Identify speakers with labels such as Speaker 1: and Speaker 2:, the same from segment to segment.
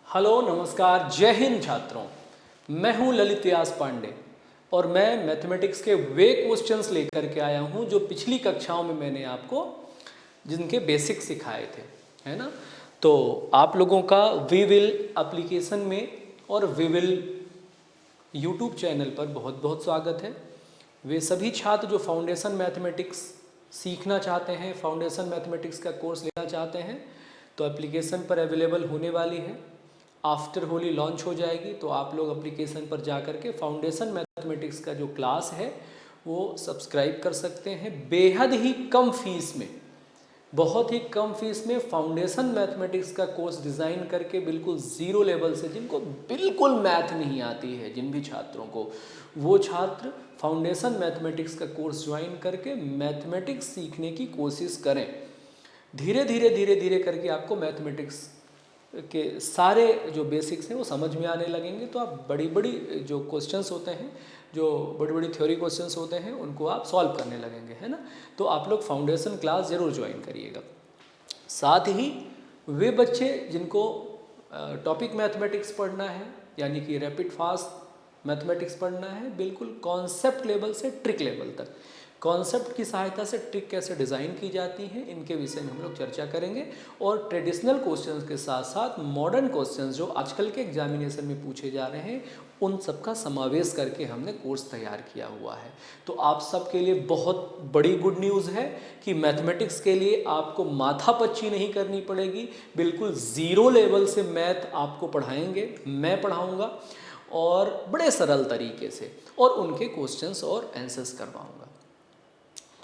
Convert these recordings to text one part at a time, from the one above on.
Speaker 1: Hello नमस्कार जय हिंद छात्रों। मैं हूं ललित व्यास पांडे और मैं मैथमेटिक्स के वे क्वेश्चंस लेकर के आया हूं जो पिछली कक्षाओं में मैंने आपको जिनके बेसिक सिखाए थे, है ना। तो आप लोगों का वी विल एप्लीकेशन में और वी विल यूट्यूब चैनल पर बहुत बहुत स्वागत है। वे सभी छात्र जो फाउंडेशन मैथमेटिक्स सीखना चाहते हैं, फाउंडेशन मैथमेटिक्स का कोर्स लेना चाहते हैं, तो एप्लीकेशन पर अवेलेबल होने वाली है। आफ्टर होली लॉन्च हो जाएगी, तो आप लोग एप्लीकेशन पर जा कर के फाउंडेशन मैथमेटिक्स का जो क्लास है वो सब्सक्राइब कर सकते हैं। बेहद ही कम फीस में, बहुत ही कम फीस में फाउंडेशन मैथमेटिक्स का कोर्स डिज़ाइन करके बिल्कुल ज़ीरो लेवल से, जिनको बिल्कुल मैथ नहीं आती है, जिन भी छात्रों को, वो छात्र फाउंडेशन मैथमेटिक्स का कोर्स ज्वाइन करके मैथमेटिक्स सीखने की कोशिश करें। धीरे धीरे धीरे धीरे करके आपको मैथमेटिक्स के सारे जो बेसिक्स हैं वो समझ में आने लगेंगे। तो आप बड़ी बड़ी जो क्वेश्चंस होते हैं, जो बड़ी बड़ी थ्योरी क्वेश्चंस होते हैं, उनको आप सॉल्व करने लगेंगे, है ना। तो आप लोग फाउंडेशन क्लास ज़रूर ज्वाइन करिएगा। साथ ही वे बच्चे जिनको टॉपिक मैथमेटिक्स पढ़ना है, यानी कि रैपिड फास्ट मैथमेटिक्स पढ़ना है, बिल्कुल कॉन्सेप्ट लेवल से ट्रिक लेवल तक, कॉन्सेप्ट की सहायता से ट्रिक कैसे डिज़ाइन की जाती है, इनके विषय में हम लोग चर्चा करेंगे। और ट्रेडिशनल क्वेश्चंस के साथ साथ मॉडर्न क्वेश्चंस जो आजकल के एग्जामिनेशन में पूछे जा रहे हैं, उन सब का समावेश करके हमने कोर्स तैयार किया हुआ है। तो आप सब के लिए बहुत बड़ी गुड न्यूज़ है कि मैथमेटिक्स के लिए आपको माथापच्ची नहीं करनी पड़ेगी। बिल्कुल ज़ीरो लेवल से मैथ आपको पढ़ाएंगे, मैं पढ़ाऊँगा, और बड़े सरल तरीके से, और उनके क्वेश्चंस और आंसर्स करवाऊँगा।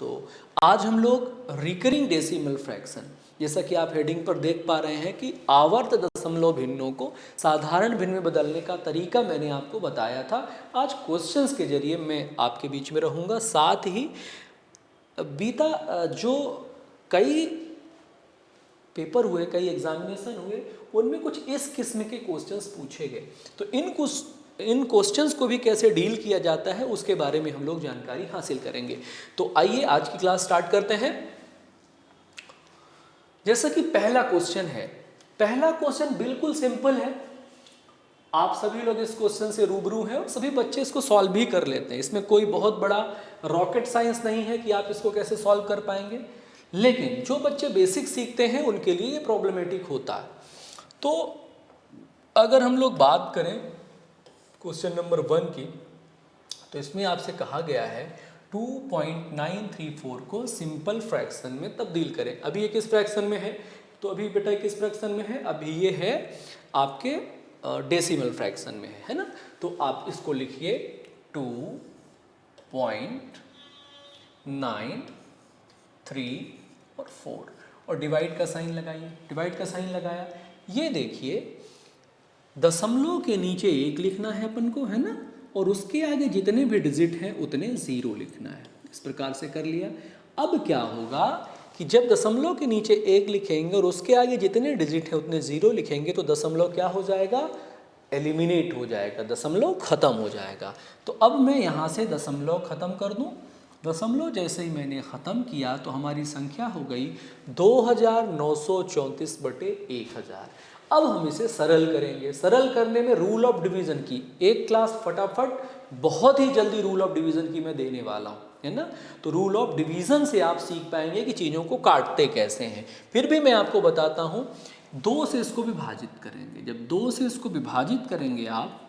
Speaker 1: तो आज हम लोग रिकरिंग डेसिमल फ्रैक्शन, जैसा कि आप हेडिंग पर देख पा रहे हैं कि आवर्त दशमलव भिन्नों को साधारण भिन्न में बदलने का तरीका मैंने आपको बताया था। आज क्वेश्चंस के जरिए मैं आपके बीच में रहूँगा। साथ ही बीता जो कई पेपर हुए, कई एग्जामिनेशन हुए, उनमें कुछ इस किस्म के क्वेश्चंस पूछे गए। तो इन क्वेश्चंस को भी कैसे डील किया जाता है उसके बारे में हम लोग जानकारी हासिल करेंगे। तो आइए आज की क्लास स्टार्ट करते हैं। जैसा कि पहला क्वेश्चन है, पहला क्वेश्चन बिल्कुल सिंपल है। आप सभी लोग इस क्वेश्चन से रूबरू हैं और सभी बच्चे इसको सॉल्व भी कर लेते हैं। इसमें कोई बहुत बड़ा रॉकेट साइंस नहीं है कि आप इसको कैसे सॉल्व कर पाएंगे, लेकिन जो बच्चे बेसिक सीखते हैं उनके लिए ये प्रॉब्लमेटिक होता है। तो अगर हम लोग बात करें क्वेश्चन नंबर 1 की, तो इसमें आपसे कहा गया है 2.934 को सिंपल फ्रैक्शन में तब्दील करें। अभी ये किस फ्रैक्शन में है? तो अभी बेटा किस फ्रैक्शन में है? अभी ये है आपके डेसिमल फ्रैक्शन में है ना। तो आप इसको लिखिए 2.934 और 4, और डिवाइड का साइन लगाइए। डिवाइड का साइन लगाया, ये देखिए दशमलव के नीचे 1 लिखना है अपन को, है ना, और उसके आगे जितने भी डिजिट हैं उतने 0 लिखना है। इस प्रकार से कर लिया। अब क्या होगा कि जब दशमलव के नीचे 1 लिखेंगे और उसके आगे जितने डिजिट हैं उतने 0 लिखेंगे, तो दशमलव क्या हो जाएगा? एलिमिनेट हो जाएगा, दशमलव खत्म हो जाएगा। तो अब मैं यहाँ से दशमलव खत्म कर दूँ। दशमलव जैसे ही मैंने ख़त्म किया तो हमारी संख्या हो गई 2934/1000। अब हम इसे सरल करेंगे। सरल करने में रूल ऑफ डिवीज़न की एक क्लास फटाफट बहुत ही जल्दी रूल ऑफ डिवीज़न की मैं देने वाला हूँ, है ना। तो रूल ऑफ डिवीज़न से आप सीख पाएंगे कि चीज़ों को काटते कैसे हैं। फिर भी मैं आपको बताता हूँ, 2 से इसको विभाजित करेंगे। जब 2 से इसको विभाजित करेंगे आप,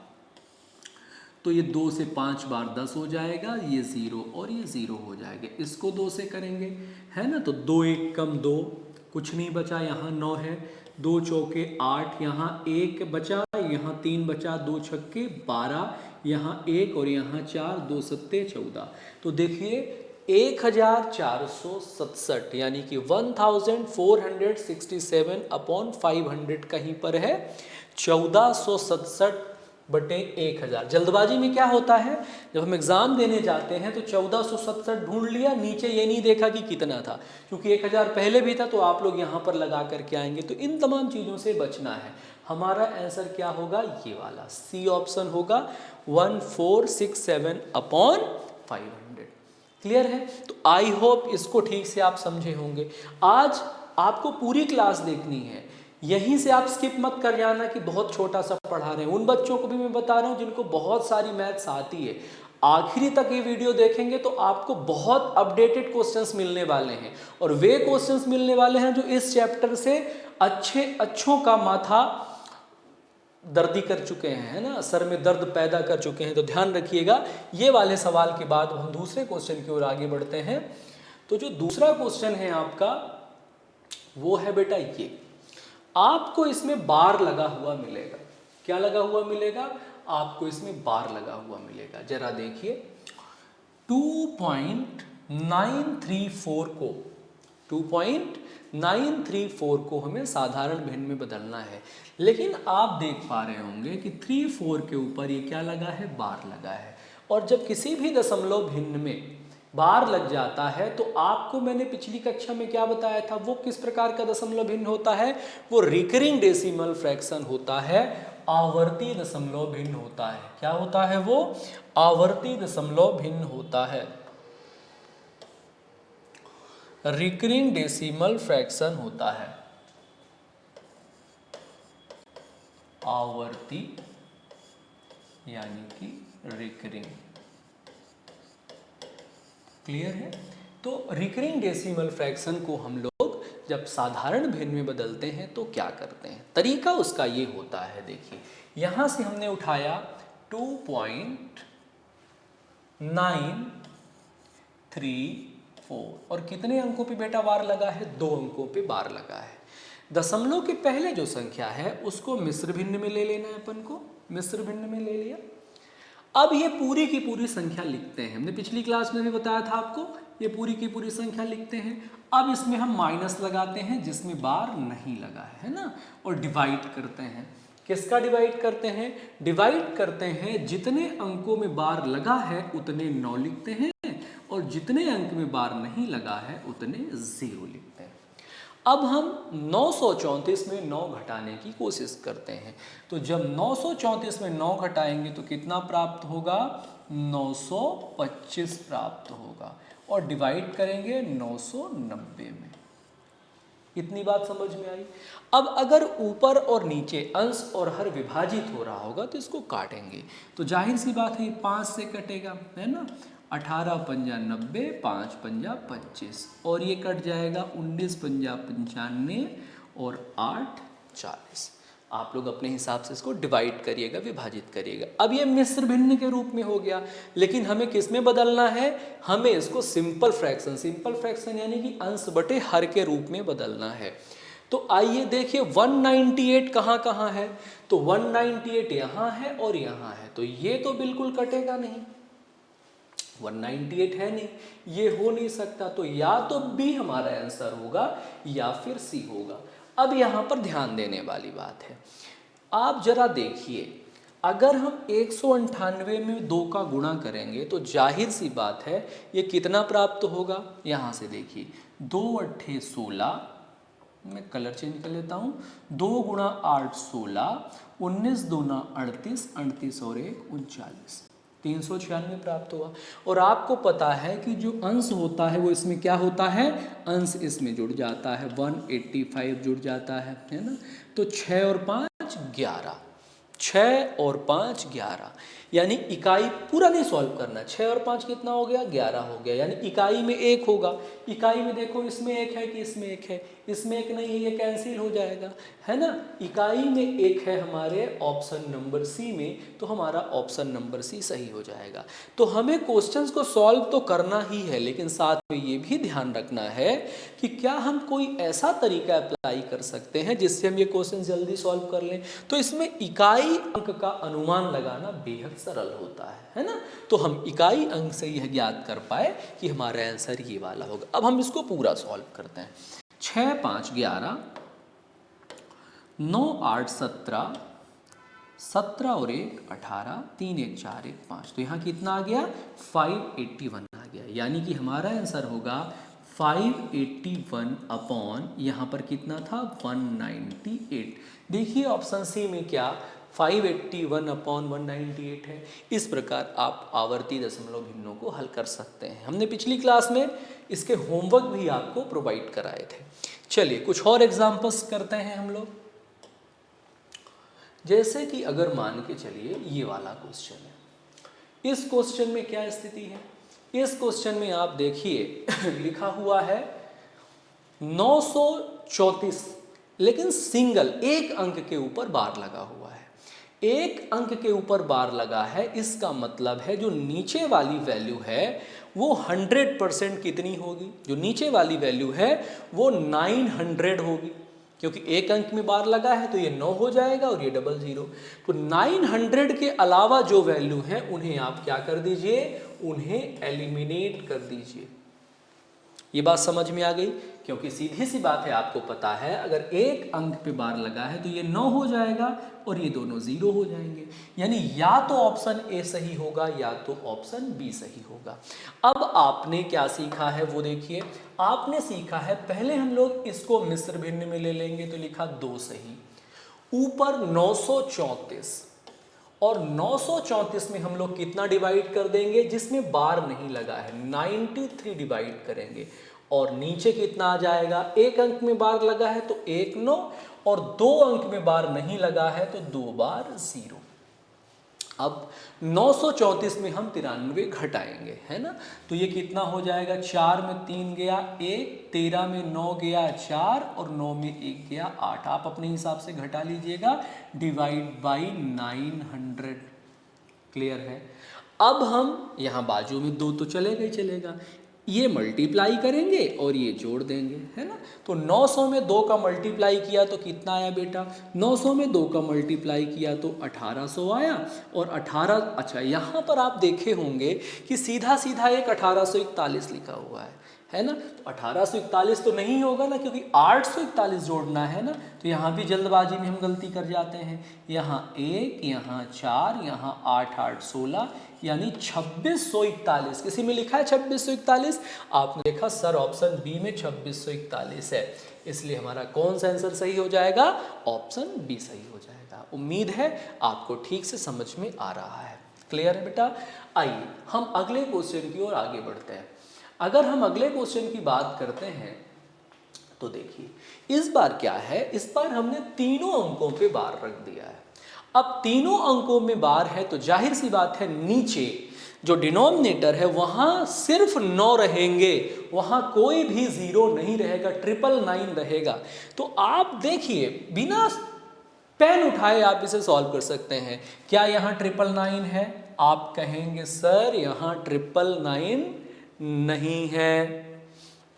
Speaker 1: तो ये 2 से 5 बार 10 हो जाएगा, ये 0 और ये 0 हो जाएगा। इसको 2 से करेंगे, है ना, तो 2 1 कम 2, कुछ नहीं बचा, यहाँ 9 है, 2 चौके 8, यहाँ 1 बचा, यहाँ 3 बचा, 2 छक्के 12, यहाँ 1 और यहाँ 4, 2 सत्ते 14। तो देखिए 1467 यानी कि 1467/500 कहीं पर है, 1467/1000। जल्दबाजी में क्या होता है, जब हम एग्ज़ाम देने जाते हैं तो 1467 ढूंढ लिया, नीचे ये नहीं देखा कि कितना था, क्योंकि 1000 पहले भी था, तो आप लोग यहाँ पर लगा करके आएंगे। तो इन तमाम चीज़ों से बचना है। हमारा आंसर क्या होगा? ये वाला सी ऑप्शन होगा, 1467/500। क्लियर है? तो आई होप इसको ठीक से आप समझे होंगे। आज आपको पूरी क्लास देखनी है। यहीं से आप स्किप मत कर जाना कि बहुत छोटा सा पढ़ा रहे हैं। उन बच्चों को भी मैं बता रहा हूँ जिनको बहुत सारी मैथ्स आती है, आखिरी तक ये वीडियो देखेंगे तो आपको बहुत अपडेटेड क्वेश्चंस मिलने वाले हैं, और वे क्वेश्चंस मिलने वाले हैं जो इस चैप्टर से अच्छों का माथा दर्दी कर चुके हैं, है ना, सर में दर्द पैदा कर चुके हैं। तो ध्यान रखिएगा, ये वाले सवाल के बाद हम दूसरे क्वेश्चन की ओर आगे बढ़ते हैं। तो जो दूसरा क्वेश्चन है आपका वो है बेटा ये, आपको इसमें बार लगा हुआ मिलेगा। क्या लगा हुआ मिलेगा? आपको इसमें बार लगा हुआ मिलेगा। जरा देखिए 2.934 को 2.934 को हमें साधारण भिन्न में बदलना है, लेकिन आप देख पा रहे होंगे कि 34 के ऊपर ये क्या लगा है? बार लगा है। और जब किसी भी दशमलव भिन्न में बार लग जाता है तो आपको मैंने पिछली कक्षा में क्या बताया था, वो किस प्रकार का दशमलव भिन्न होता है? वो रिकरिंग डेसिमल फ्रैक्शन होता है, आवर्ती दशमलव भिन्न होता है। क्या होता है वो? आवर्ती दशमलव भिन्न होता है, रिकरिंग डेसिमल फ्रैक्शन होता है, आवर्ती यानी कि रिकरिंग। क्लियर है? तो रिकरिंग डेसिमल फ्रैक्शन को हम लोग जब साधारण भिन्न में बदलते हैं तो क्या करते हैं? तरीका उसका ये होता है, देखिए यहां से हमने उठाया 2.934 और कितने अंकों पे बेटा बार लगा है? 2 अंकों पे बार लगा है। दशमलव के पहले जो संख्या है उसको मिश्र भिन्न में ले लेना है, अपन को मिश्र भिन्न में ले लिया। अब ये पूरी की पूरी संख्या लिखते हैं, हमने पिछली क्लास में भी बताया था आपको, ये पूरी की पूरी संख्या लिखते हैं। अब इसमें हम माइनस लगाते हैं जिसमें बार नहीं लगा है ना, और डिवाइड करते हैं। किसका डिवाइड करते हैं? डिवाइड करते हैं जितने अंकों में बार लगा है उतने 9 लिखते हैं, और जितने अंक में बार नहीं लगा है उतने 0 लिखते हैं। अब हम 934 में 9 घटाने की कोशिश करते हैं। तो जब 934 में 9 घटाएंगे तो कितना प्राप्त होगा? 925 प्राप्त होगा, और डिवाइड करेंगे 990 में। इतनी बात समझ में आई? अब अगर ऊपर और नीचे अंश और हर विभाजित हो रहा होगा तो इसको काटेंगे, तो जाहिर सी बात है 5 से कटेगा, है ना। 18 पंजा 90, 5 पंजा 25, और ये कट जाएगा 19 पंजा 95 और 8 40। आप लोग अपने हिसाब से इसको डिवाइड करिएगा, विभाजित करिएगा। अब ये मिश्र भिन्न के रूप में हो गया, लेकिन हमें किस में बदलना है? हमें इसको सिंपल फ्रैक्शन यानी कि अंश बटे हर के रूप में बदलना है। तो आइए देखिए 198 कहाँ कहाँ है? तो 198 यहाँ है और यहाँ है, तो ये तो बिल्कुल कटेगा नहीं, 198 है नहीं, ये हो नहीं सकता। तो या तो बी हमारा आंसर होगा या फिर सी होगा। अब यहाँ पर ध्यान देने वाली बात है, आप जरा देखिए, अगर हम 198 में 2 का गुणा करेंगे तो जाहिर सी बात है ये कितना प्राप्त होगा? यहाँ से देखिए 2 अट्ठे 16, मैं कलर चेंज कर लेता हूँ, 2 गुणा 8 16, 19 दूना 38, 38 और 1 39, 396 प्राप्त हुआ। और आपको पता है कि जो अंश होता है वो इसमें क्या होता है? अंश इसमें जुड़ जाता है, 185 जुड़ जाता है ना। तो 6 और 5 11, 6 और 5 11, यानी इकाई पूरा नहीं सॉल्व करना। 6 और 5 कितना हो गया? 11 हो गया, यानी इकाई में 1 होगा। इकाई में देखो इसमें 1 है कि इसमें 1 है? इसमें 1 नहीं है, ये कैंसिल हो जाएगा, है ना। इकाई में 1 है हमारे ऑप्शन नंबर सी में, तो हमारा ऑप्शन नंबर सी सही हो जाएगा। तो हमें क्वेश्चंस को सॉल्व तो करना ही है, लेकिन साथ में ये भी ध्यान रखना है कि क्या हम कोई ऐसा तरीका अप्लाई कर सकते हैं जिससे हम ये क्वेश्चन जल्दी सॉल्व कर लें। तो इसमें इकाई अंक का अनुमान लगाना बेहद सरल होता है ना। तो हम इकाई अंक से यह ज्ञात कर पाए कि हमारा आंसर ये वाला होगा। अब हम इसको पूरा सॉल्व करते हैं। 6 5 11, 9 8 17, 17 और 1 18, 3 1 4 1 5, तो यहाँ कितना आ गया? 581 आ गया, यानी कि हमारा आंसर होगा 581 अपॉन यहाँ पर कितना था? 198। देखिए ऑप्शन सी में क्या 581 अपॉन 198 है। इस प्रकार आप आवर्ती दशमलव भिन्नों को हल कर सकते हैं। हमने पिछली क्लास में इसके होमवर्क भी आपको प्रोवाइड कराए थे। चलिए कुछ और एग्जाम्पल्स करते हैं हम लोग। जैसे कि अगर मान के चलिए ये वाला क्वेश्चन है, इस क्वेश्चन में क्या स्थिति है, इस क्वेश्चन में आप देखिए लिखा हुआ है 934, लेकिन सिंगल एक अंक के ऊपर बार लगा हुआ है, एक अंक के ऊपर बार लगा है। इसका मतलब है जो नीचे वाली वैल्यू है वो 100% कितनी होगी, जो नीचे वाली वैल्यू है वो 900 होगी, क्योंकि एक अंक में बार लगा है तो ये 9 हो जाएगा और ये 00। तो 900 के अलावा जो वैल्यू है उन्हें आप क्या कर दीजिए, उन्हें एलिमिनेट कर दीजिए। ये बात समझ में आ गई, क्योंकि सीधी सी बात है, आपको पता है अगर एक अंक पे बार लगा है तो ये 9 हो जाएगा और ये दोनों 0 हो जाएंगे, यानी या तो ऑप्शन ए सही होगा या तो ऑप्शन बी सही होगा। अब आपने क्या सीखा है वो देखिए, आपने सीखा है पहले हम लोग इसको मिश्र भिन्न में ले लेंगे, तो लिखा 2 सही, ऊपर 934 और 934 में हम लोग कितना डिवाइड कर देंगे, जिसमें बार नहीं लगा है 93 डिवाइड करेंगे, और नीचे कितना आ जाएगा, एक अंक में बार लगा है तो 1 9 और 2 अंक में बार नहीं लगा है तो 2 बार 0। अब 934 में हम 93 घटाएंगे, है ना, तो ये कितना हो जाएगा, 4 में 3 गया 1, 13 में 9 गया 4 और 9 में 1 गया 8। आप अपने हिसाब से घटा लीजिएगा, डिवाइड बाई 900। क्लियर है। अब हम यहाँ बाजू में 2 तो चलेगा ही चलेगा, ये मल्टीप्लाई करेंगे और ये जोड़ देंगे, है ना। तो 900 में 2 का मल्टीप्लाई किया तो कितना आया बेटा, 900 में 2 का मल्टीप्लाई किया तो 1800 आया, और 18, अच्छा यहाँ पर आप देखे होंगे कि सीधा सीधा एक 1841 लिखा हुआ है ना, तो 1841 तो नहीं होगा ना, क्योंकि 841 जोड़ना है ना, तो यहाँ भी जल्दबाजी में हम गलती कर जाते हैं, यहाँ 1, यहाँ 4, यहाँ 8 8 16, यानी 2641। किसी में लिखा है 2641, आपने देखा सर ऑप्शन बी में 2641 है, इसलिए हमारा कौन सा आंसर सही हो जाएगा, ऑप्शन बी सही हो जाएगा। उम्मीद है आपको ठीक से समझ में आ रहा है। क्लियर है बेटा। आइए हम अगले क्वेश्चन की ओर आगे बढ़ते हैं। अगर हम अगले क्वेश्चन की बात करते हैं तो देखिए इस बार क्या है, इस बार हमने तीनों अंकों पे बार रख दिया है। अब तीनों अंकों में बार है तो जाहिर सी बात है नीचे जो डिनोमिनेटर है वहां सिर्फ 9 रहेंगे, वहां कोई भी 0 नहीं रहेगा, 999 रहेगा। तो आप देखिए बिना पेन उठाए आप इसे सॉल्व कर सकते हैं। क्या यहाँ 999 है, आप कहेंगे सर यहाँ 999 नहीं है।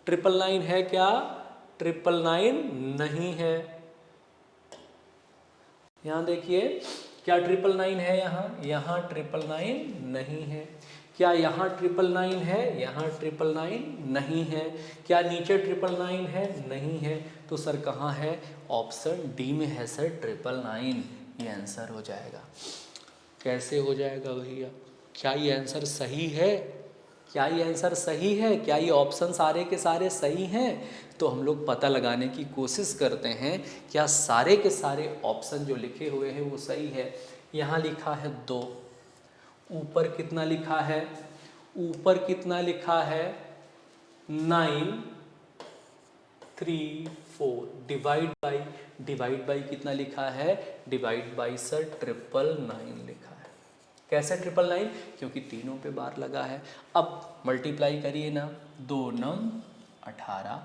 Speaker 1: 999 है क्या, 999 नहीं है। यहाँ देखिए क्या 999 है, यहाँ 999 नहीं है। क्या यहाँ 999 है, यहाँ 999 नहीं है। क्या नीचे 999 है, नहीं है। तो सर कहाँ है, ऑप्शन डी में है सर 999, ये आंसर हो जाएगा। कैसे हो जाएगा भैया, क्या ये आंसर सही है, क्या ये आंसर सही है, क्या ये ऑप्शन सारे के सारे सही हैं। तो हम लोग पता लगाने की कोशिश करते हैं क्या सारे के सारे ऑप्शन जो लिखे हुए हैं वो सही है। यहाँ लिखा है 2, ऊपर कितना लिखा है, ऊपर कितना लिखा है 9 3 4, डिवाइड बाई कितना लिखा है, डिवाइड बाई सर 999 लिखा है। कैसे 999, क्योंकि तीनों पे बार लगा है। अब मल्टीप्लाई करिए ना, 2 9 18,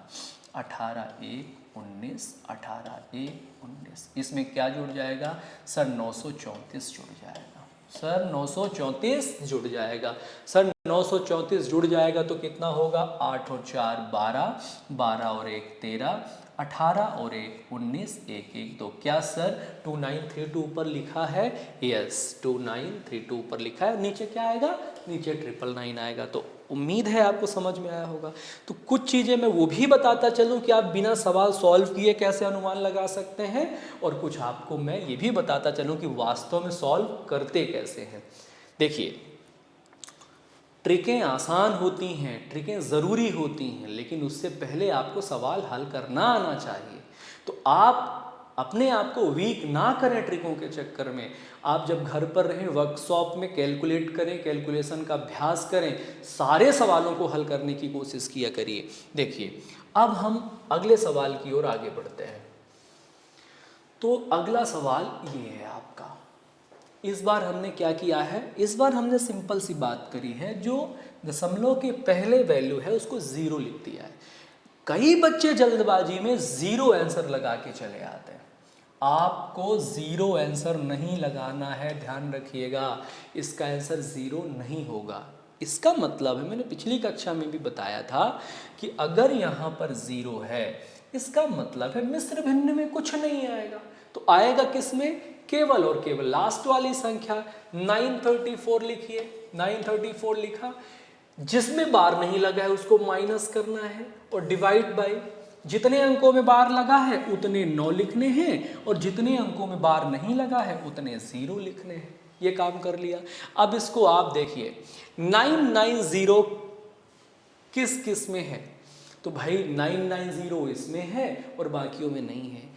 Speaker 1: 18 1 19, 18 1 19, इसमें क्या जुड़ जाएगा सर 934 जुड़ जाएगा, सर 934 जुड़ जाएगा। सर 934 जुड़ जाएगा तो कितना होगा, 8 और 4 12, 12 और 1 13, 18 और 1 19, 1 1 2। क्या सर 2932 ऊपर लिखा है, यस 2932 ऊपर लिखा है। नीचे क्या आएगा, नीचे 999 आएगा। तो उम्मीद है आपको समझ में आया होगा। तो कुछ चीज़ें मैं वो भी बताता चलूँ कि आप बिना सवाल सॉल्व किए कैसे अनुमान लगा सकते हैं, और कुछ आपको मैं ये भी बताता चलूँ कि वास्तव में सॉल्व करते कैसे हैं। देखिए ट्रिकें आसान होती हैं, ट्रिकें ज़रूरी होती हैं, लेकिन उससे पहले आपको सवाल हल करना आना चाहिए। तो आप अपने आप को वीक ना करें ट्रिकों के चक्कर में। आप जब घर पर रहें वर्कशॉप में कैलकुलेट करें, कैलकुलेशन का अभ्यास करें, सारे सवालों को हल करने की कोशिश किया करिए। देखिए अब हम अगले सवाल की ओर आगे बढ़ते हैं। तो अगला सवाल ये है आपका। इस बार हमने क्या किया है, इस बार हमने सिंपल सी बात करी है, जो दशमलव के पहले वैल्यू है उसको ज़ीरो लिख दिया है। कई बच्चे जल्दबाजी में ज़ीरो आंसर लगा के चले आते हैं। आपको ज़ीरो आंसर नहीं लगाना है, ध्यान रखिएगा, इसका आंसर ज़ीरो नहीं होगा। इसका मतलब है, मैंने पिछली कक्षा में भी बताया था कि अगर यहाँ पर ज़ीरो है, इसका मतलब है मिश्र भिन्न में कुछ नहीं आएगा। तो आएगा किस में? केवल और केवल लास्ट वाली संख्या 934 लिखिए, 934 लिखा, जिसमें बार नहीं लगा है उसको माइनस करना है और डिवाइड बाय, जितने अंकों में बार लगा है उतने 9 लिखने हैं और जितने अंकों में बार नहीं लगा है उतने 0 लिखने हैं। ये काम कर लिया। अब इसको आप देखिए, 990 किस किस में है? तो भाई 990 इसमें है और बाकियों में नहीं है।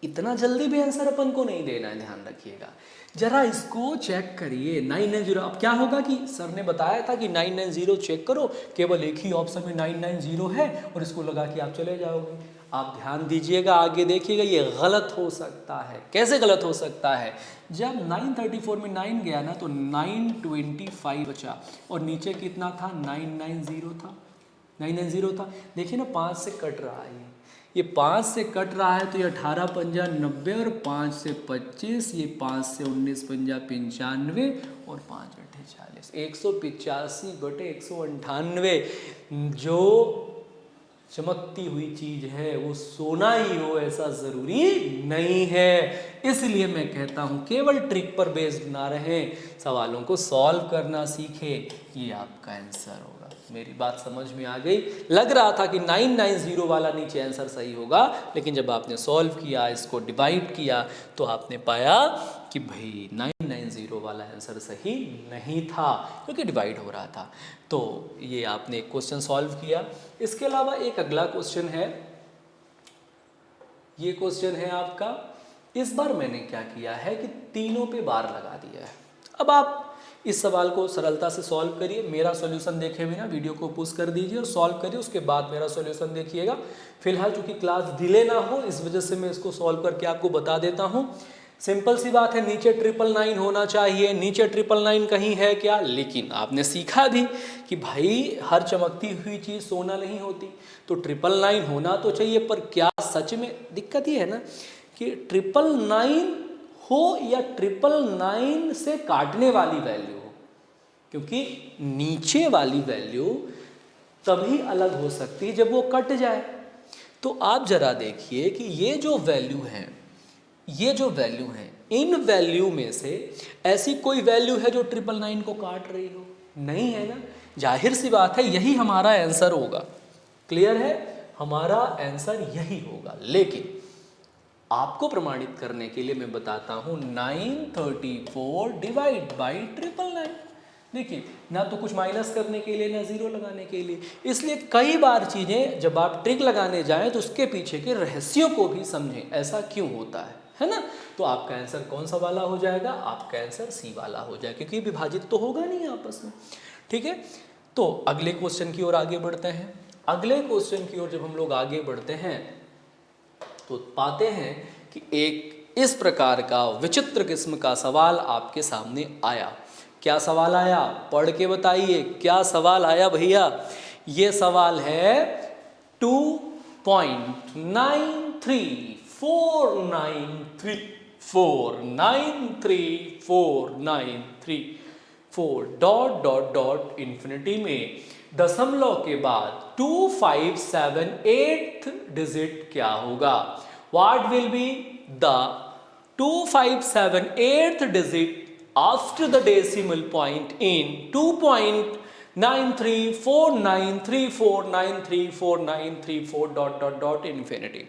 Speaker 1: इतना जल्दी भी आंसर अपन को नहीं देना है, ध्यान रखिएगा। जरा इसको चेक करिए, 990। अब क्या होगा कि सर ने बताया था कि 990 चेक करो, केवल एक ही ऑप्शन में 990 है और इसको लगा के आप चले जाओगे। आप ध्यान दीजिएगा, आगे देखिएगा, ये गलत हो सकता है। कैसे गलत हो सकता है? जब 934 में 9 गया ना तो 925 बचा और नीचे कितना था? 990 था, 990 था। देखिए ना, 5 से कट रहा है, ये 5 से कट रहा है तो ये 18 पंजा 90 और 5 से 25, ये 5 से 19 पंजा 95 और 5 अट्ठे 40, 185 बटे 198। जो चमकती हुई चीज है वो सोना ही हो ऐसा जरूरी नहीं है। इसलिए मैं कहता हूं केवल ट्रिक पर बेस्ड ना रहें, सवालों को सॉल्व करना सीखें, ये आपका आंसर होगा। मेरी बात समझ में आ गई? लग रहा था कि 990 वाला नीचे आंसर सही होगा, लेकिन जब आपने सॉल्व किया, इसको डिवाइड किया, तो आपने पाया कि भाई 990 वाला आंसर सही नहीं था क्योंकि डिवाइड हो रहा था। तो ये आपने एक क्वेश्चन सॉल्व किया। इसके अलावा एक अगला क्वेश्चन है, ये क्वेश्चन है आपका। इस बार मैंने क्या किया है कि तीनों पे बार लगा दिया है। अब आप इस सवाल को सरलता से सॉल्व करिए, मेरा सॉल्यूशन देखे बिना वीडियो को पुश कर दीजिए और सॉल्व करिए, उसके बाद मेरा सॉल्यूशन देखिएगा। फिलहाल चूंकि क्लास डिले ना हो इस वजह से मैं इसको सॉल्व करके आपको बता देता हूँ। सिंपल सी बात है, नीचे 999 होना चाहिए, नीचे 999 कहीं है क्या? लेकिन आपने सीखा भी कि भाई हर चमकती हुई चीज़ सोना नहीं होती, तो 999 होना तो चाहिए। पर क्या सच में दिक्कत ये है ना कि 999 हो या 999 से काटने वाली वैल्यू हो, क्योंकि नीचे वाली वैल्यू तभी अलग हो सकती है जब वो कट जाए। तो आप जरा देखिए कि ये जो वैल्यू है, ये जो वैल्यू है, इन वैल्यू में से ऐसी कोई वैल्यू है जो 999 को काट रही हो? नहीं है ना। जाहिर सी बात है यही हमारा आंसर होगा। क्लियर है? हमारा आंसर यही होगा। लेकिन आपको प्रमाणित करने के लिए मैं बताता हूं 934 डिवाइड बाई 999। देखिए, ना तो कुछ माइनस करने के लिए ना जीरो लगाने के लिए। इसलिए कई बार चीजें जब आप ट्रिक लगाने जाएं तो उसके पीछे के रहस्यों को भी समझें, ऐसा क्यों होता है ना। तो आपका आंसर कौन सा वाला हो जाएगा? आपका आंसर सी वाला हो जाएगा, क्योंकि विभाजित तो होगा नहीं आपस में। ठीक है, तो अगले क्वेश्चन की ओर आगे बढ़ते हैं। अगले क्वेश्चन की ओर जब हम लोग आगे बढ़ते हैं तो पाते हैं कि एक इस प्रकार का विचित्र किस्म का सवाल आपके सामने आया। क्या सवाल आया? पढ़ के बताइए, क्या सवाल आया भैया? ये सवाल है 2.93493 डॉट डॉट डॉट इन्फिनिटी में दशमलव के बाद 2578 डिजिट क्या होगा? What will be the 2578th digit after the decimal point in 2.934934934934 dot dot dot infinity?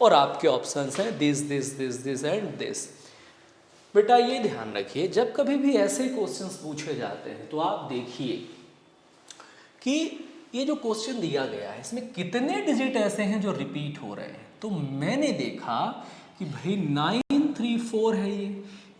Speaker 1: और आपके ऑप्शंस हैं दिस एंड दिस। बेटा ये ध्यान रखिए, जब कभी भी ऐसे क्वेश्चंस पूछे जाते हैं तो आप देखिए कि ये जो क्वेश्चन दिया गया है इसमें कितने डिजिट ऐसे हैं जो रिपीट हो रहे हैं। तो मैंने देखा कि भाई 934 है,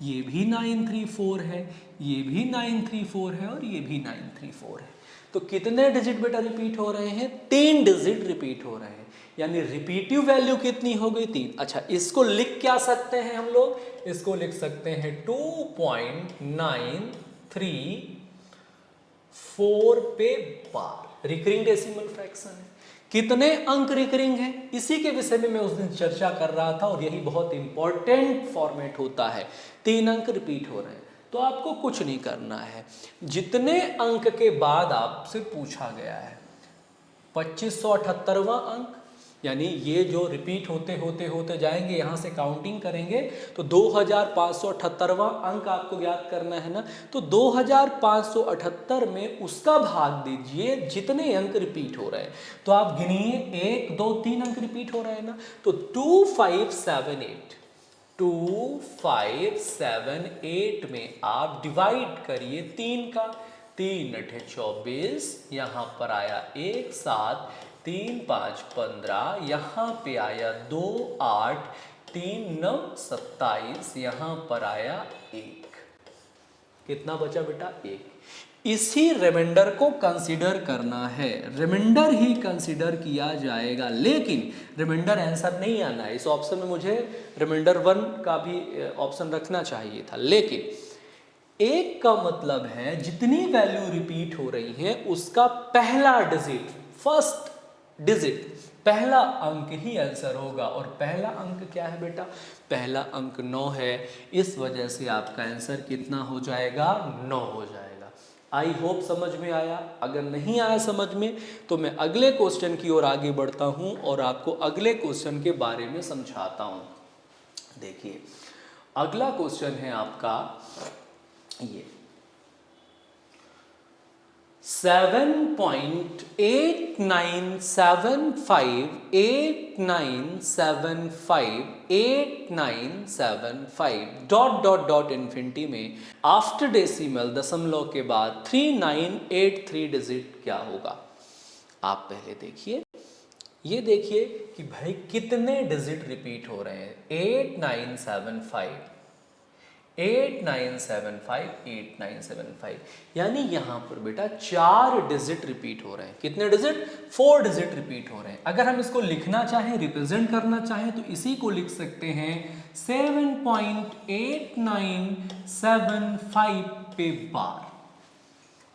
Speaker 1: ये भी 934 है, ये भी 934 है और ये भी 934 है। तो कितने डिजिट बेटा रिपीट हो रहे हैं? 3 डिजिट रिपीट हो रहे हैं। यानी रिपीटिव वैल्यू कितनी हो गई 3। अच्छा, इसको लिख क्या सकते हैं हम लोग, इसको लिख सकते हैं 2.93 पे बार। रिकरिंग डेसिमल फ्रैक्शन है, कितने अंक रिकरिंग है, इसी के विषय में मैं उस दिन चर्चा कर रहा था और यही बहुत इंपॉर्टेंट फॉर्मेट होता है। 3 अंक रिपीट हो रहे हैं तो आपको कुछ नहीं करना है, जितने अंक के बाद आपसे पूछा गया है 2578वां अंक, यानी ये जो रिपीट होते होते होते जाएंगे, यहाँ से काउंटिंग करेंगे तो 2578वां अंक आपको ज्ञात करना है ना। तो 2578 में उसका भाग दीजिए जितने अंक रिपीट हो रहे हैं। तो आप गिनिए 1 2 3 अंक रिपीट हो रहे हैं ना, तो 2578 में आप डिवाइड करिए 3 का, 3 × 24, यहाँ पर आया 1 7, 3 5 15, यहाँ पे आया 2 8, 3 9 27, यहाँ पर आया 1। कितना बचा बेटा, 1। इसी रिमाइंडर को कंसीडर करना है, रिमाइंडर ही कंसीडर किया जाएगा, लेकिन रिमाइंडर आंसर नहीं आना है। इस ऑप्शन में मुझे रिमाइंडर 1 का भी ऑप्शन रखना चाहिए था, लेकिन 1 का मतलब है जितनी वैल्यू रिपीट हो रही है उसका पहला डिजिट, फर्स्ट डिजिट, पहला अंक ही आंसर होगा। और पहला अंक क्या है बेटा, पहला अंक 9 है, इस वजह से आपका आंसर कितना हो जाएगा, 9 हो जाएगा। आई होप समझ में आया। अगर नहीं आया समझ में तो मैं अगले क्वेश्चन की ओर आगे बढ़ता हूं और आपको अगले क्वेश्चन के बारे में समझाता हूं। देखिए, अगला क्वेश्चन है आपका ये 7.8975 डॉट इन्फिनिटी में आफ्टर डेसिमल दशमलव के बाद 3983 डिजिट क्या होगा। आप पहले देखिए, ये देखिए कि भाई कितने डिजिट रिपीट हो रहे हैं, 8975, यानी यहां पर बेटा 4 डिजिट रिपीट हो रहे हैं। कितने डिजिट, 4 डिजिट रिपीट हो रहे हैं। अगर हम इसको लिखना चाहें, रिप्रेजेंट करना चाहें तो इसी को लिख सकते हैं 7.8975 पे बार।